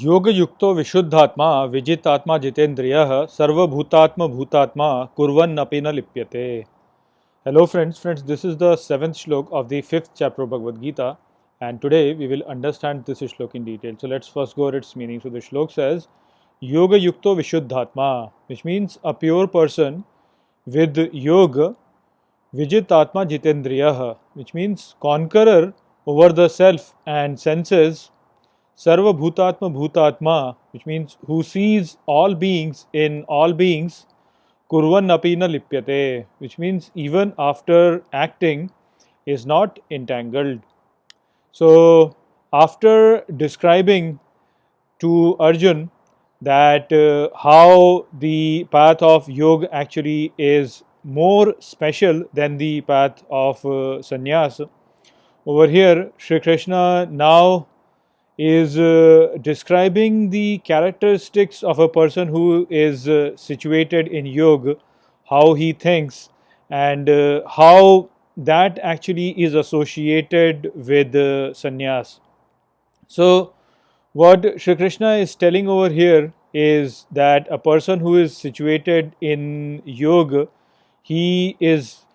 योग युक्तो विशुद्धात्मा विजितात्मा जितेन्द्रियः सर्वभूतात्म भूतात्मा कुर्वन्नपि न लिप्यते. Hello friends, this is the seventh shlok of the fifth chapter of Bhagavad Gita, and today we will understand this shlok in detail. So let's first go over its meaning. So the shlok says, Yoga yukto vishuddhatma, which means a pure person with yoga, vijitatma jitendriyaha, which means conqueror over the self and senses, Sarva Bhutatma Bhutatma, which means who sees all beings in all beings, Kurvan Napina Lipyate, which means even after acting is not entangled. So, after describing to Arjun that how the path of yoga actually is more special than the path of sannyas, over here Shri Krishna now is describing the characteristics of a person who is situated in yoga, how he thinks, and how that actually is associated with sannyas. So, what Shri Krishna is telling over here is that a person who is situated in yoga, he is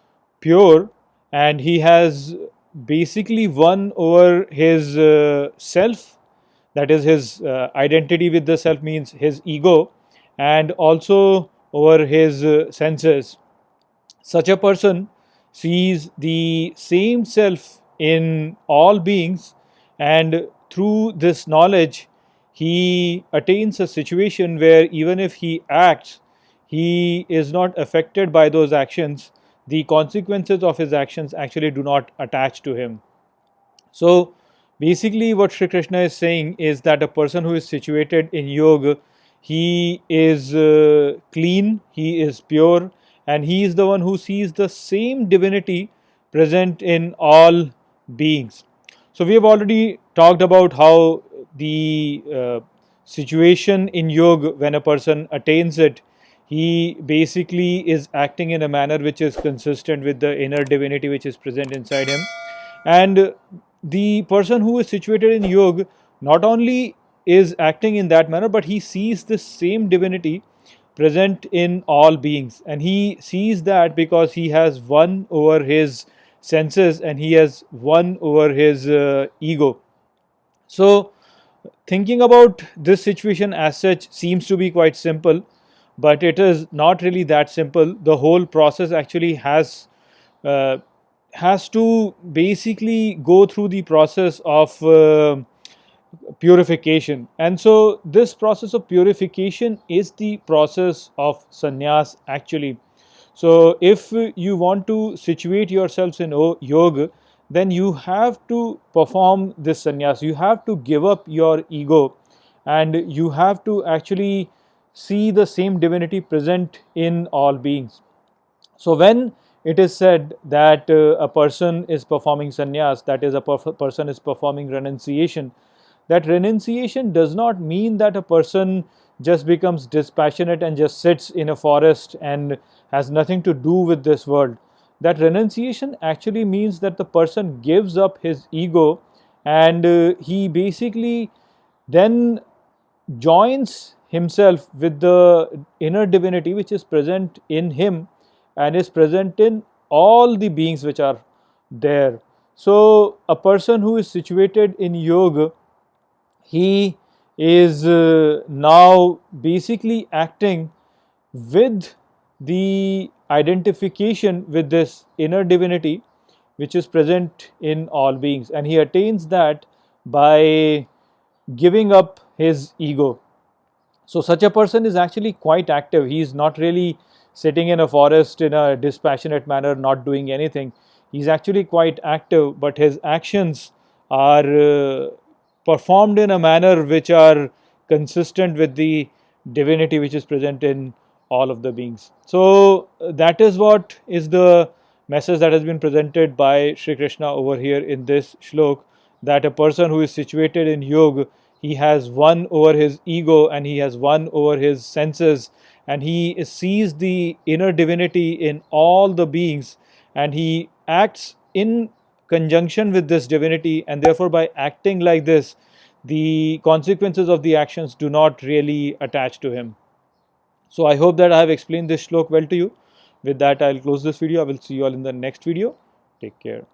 pure and he has basically won over his self, that is his identity with the self, means his ego, and also over his senses. Such a person sees the same self in all beings, and through this knowledge, he attains a situation where even if he acts, he is not affected by those actions. The consequences of his actions actually do not attach to him. So, basically, what Sri Krishna is saying is that a person who is situated in yoga, he is clean, he is pure, and he is the one who sees the same divinity present in all beings. So, we have already talked about how the situation in yoga, when a person attains it, he basically is acting in a manner which is consistent with the inner divinity which is present inside him. And the person who is situated in yoga not only is acting in that manner, but he sees the same divinity present in all beings, and he sees that because he has won over his senses and he has won over his ego. So, thinking about this situation as such seems to be quite simple, but it is not really that simple. The whole process actually uh, has to basically go through the process of purification. And so, this process of purification is the process of sannyas actually. So, if you want to situate yourselves in yoga, then you have to perform this sannyas. You have to give up your ego, and you have to actually see the same divinity present in all beings. So, when it is said that a person is performing sannyas, that is, a person is performing renunciation, that renunciation does not mean that a person just becomes dispassionate and just sits in a forest and has nothing to do with this world. That renunciation actually means that the person gives up his ego, and he basically then joins himself with the inner divinity which is present in him and is present in all the beings which are there. So, a person who is situated in yoga, he is now basically acting with the identification with this inner divinity which is present in all beings, and he attains that by giving up his ego. So, such a person is actually quite active. He is not really sitting in a forest in a dispassionate manner, not doing anything. He is actually quite active, but his actions are performed in a manner which are consistent with the divinity which is present in all of the beings. So, that is what is the message that has been presented by Sri Krishna over here in this shlok, that a person who is situated in yoga, he has won over his ego and he has won over his senses, and he sees the inner divinity in all the beings, and he acts in conjunction with this divinity, and therefore by acting like this, the consequences of the actions do not really attach to him. So I hope that I have explained this shlok well to you. With that, I'll close this video. I will see you all in the next video. Take care.